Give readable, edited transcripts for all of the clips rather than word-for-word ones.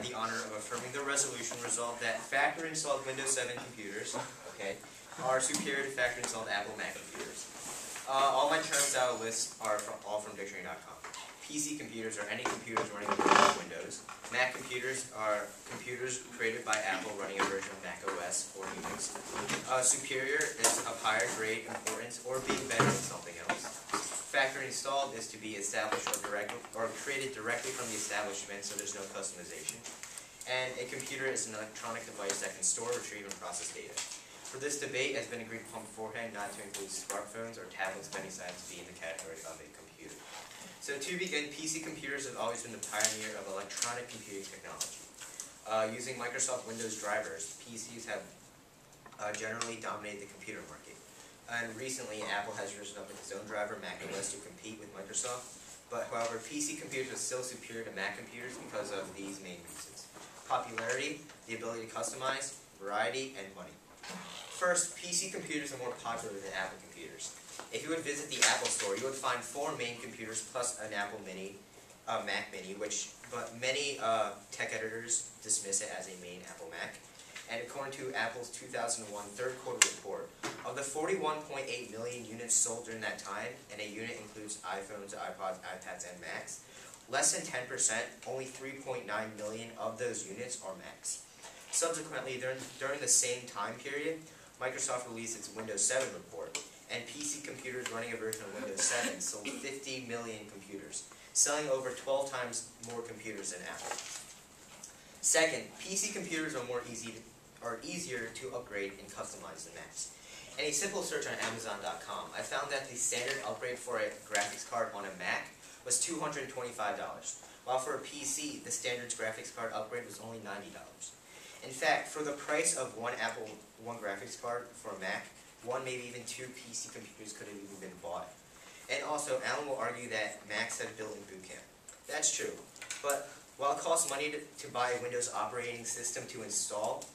have the honor of affirming the resolution resolved that factory-installed Windows 7 computers, okay, are superior to factory-installed Apple Mac computers. All my terms I will list are all from dictionary.com. PC computers are any computers running Windows. Mac computers are computers created by Apple running a version of Mac OS or Unix. Superior is of higher grade importance or being better than something else. Factory installed is to be established or created directly from the establishment, so there's no customization. And a computer is an electronic device that can store, retrieve, and process data. For this debate, it has been agreed upon beforehand not to include smartphones or tablets of any size to be in the category of a computer. So to begin, PC computers have always been the pioneer of electronic computing technology. Using Microsoft Windows drivers, PCs have generally dominated the computer market. And recently, Apple has risen up with its own driver, Mac OS, to compete with Microsoft. But however, PC computers are still superior to Mac computers because of these main reasons: popularity, the ability to customize, variety, and money. First, PC computers are more popular than Apple computers. If you would visit the Apple store, you would find 4 main computers plus an Apple Mini, Mac Mini, but many tech editors dismiss it as a main Apple Mac. And according to Apple's 2001 third quarter report, of the 41.8 million units sold during that time, and a unit includes iPhones, iPods, iPads, and Macs, less than 10%, only 3.9 million of those units are Macs. Subsequently, during the same time period, Microsoft released its Windows 7 report, and PC computers running a version of Windows 7 sold 50 million computers, selling over 12 times more computers than Apple. Second, PC computers are easier to upgrade and customize than Macs. In a simple search on Amazon.com, I found that the standard upgrade for a graphics card on a Mac was $225, while for a PC, the standard graphics card upgrade was only $90. In fact, for the price of one graphics card for a Mac, 1, maybe even 2 PC computers could have even been bought. And also, Alan will argue that Macs have built-in boot camp. That's true, but while it costs money to buy a Windows operating system to install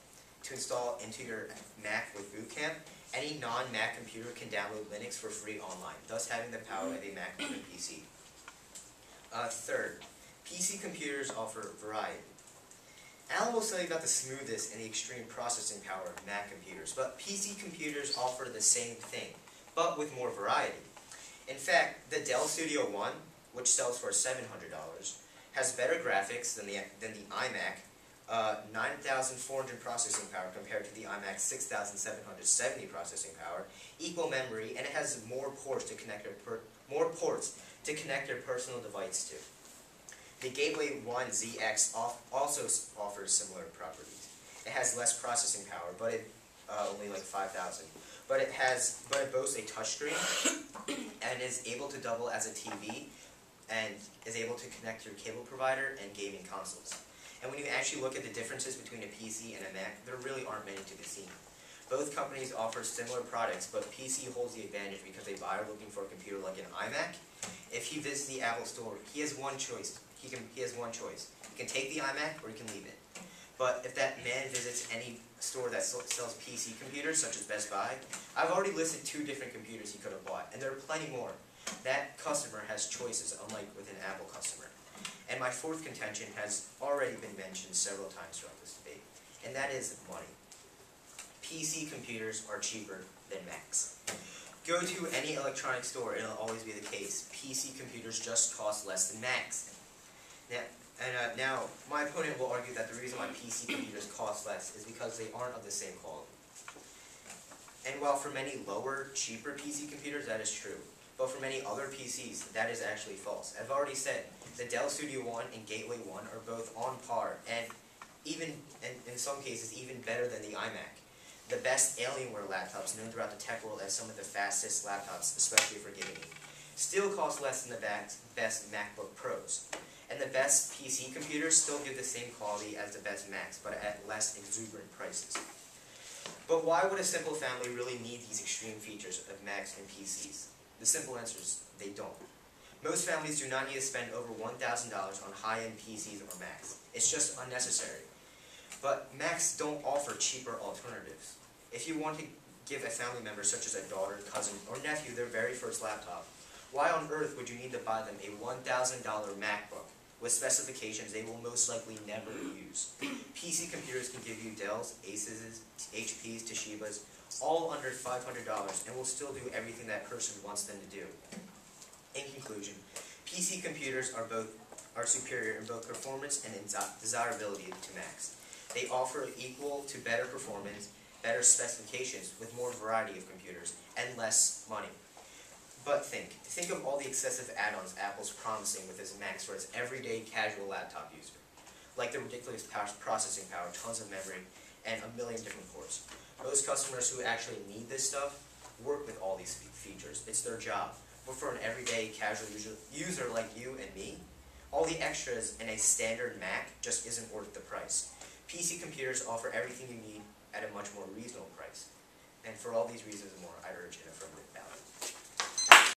into your Mac with boot camp, any non-Mac computer can download Linux for free online, thus having the power of a Mac or a PC. Third, PC computers offer variety. Alan will tell you about the smoothness and the extreme processing power of Mac computers, but PC computers offer the same thing, but with more variety. In fact, the Dell Studio One, which sells for $700, has better graphics than the iMac, 9,400 processing power compared to the iMac's 6,770 processing power, equal memory, and it has more ports to connect your personal device to. The Gateway 1 ZX also offers similar properties. It has less processing power, but only like 5,000. But it boasts a touchscreen and is able to double as a TV and is able to connect your cable provider and gaming consoles. And when you actually look at the differences between a PC and a Mac, there really aren't many to be seen. Both companies offer similar products, but PC holds the advantage because a buyer looking for a computer like an iMac, if he visits the Apple store, he has one choice. He has one choice. He can take the iMac or he can leave it. But if that man visits any store that sells PC computers, such as Best Buy, I've already listed 2 different computers he could have bought, and there are plenty more. That customer has choices, unlike with an Apple customer. And my fourth contention has already been mentioned several times throughout this debate, and that is money. PC computers are cheaper than Macs. Go to any electronic store and it'll always be the case. PC computers just cost less than Macs. Now, my opponent will argue that the reason why PC computers cost less is because they aren't of the same quality. And while for many lower, cheaper PC computers that is true, but for many other PCs that is actually false. I've already said the Dell Studio One and Gateway 1 are both on par, and even in some cases even better than the iMac. The best Alienware laptops known throughout the tech world as some of the fastest laptops, especially for gaming, still cost less than the best MacBook Pros. And the best PC computers still give the same quality as the best Macs, but at less exuberant prices. But why would a simple family really need these extreme features of Macs and PCs? The simple answer is they don't. Most families do not need to spend over $1,000 on high-end PCs or Macs. It's just unnecessary. But Macs don't offer cheaper alternatives. If you want to give a family member, such as a daughter, cousin, or nephew, their very first laptop, why on earth would you need to buy them a $1,000 MacBook with specifications they will most likely never use? use. PC computers can give you Dells, Asus, HPs, Toshibas, all under $500, and will still do everything that person wants them to do. In conclusion, PC computers are superior in both performance and desirability to Macs. They offer equal to better performance, better specifications with more variety of computers, and less money. But think of all the excessive add-ons Apple's promising with its Macs for its everyday casual laptop user. Like the ridiculous processing power, tons of memory, and a million different ports. Most customers who actually need this stuff work with all these features. It's their job. But for an everyday casual user like you and me, all the extras in a standard Mac just isn't worth the price. PC computers offer everything you need at a much more reasonable price. And for all these reasons and more, I urge an affirmative ballot.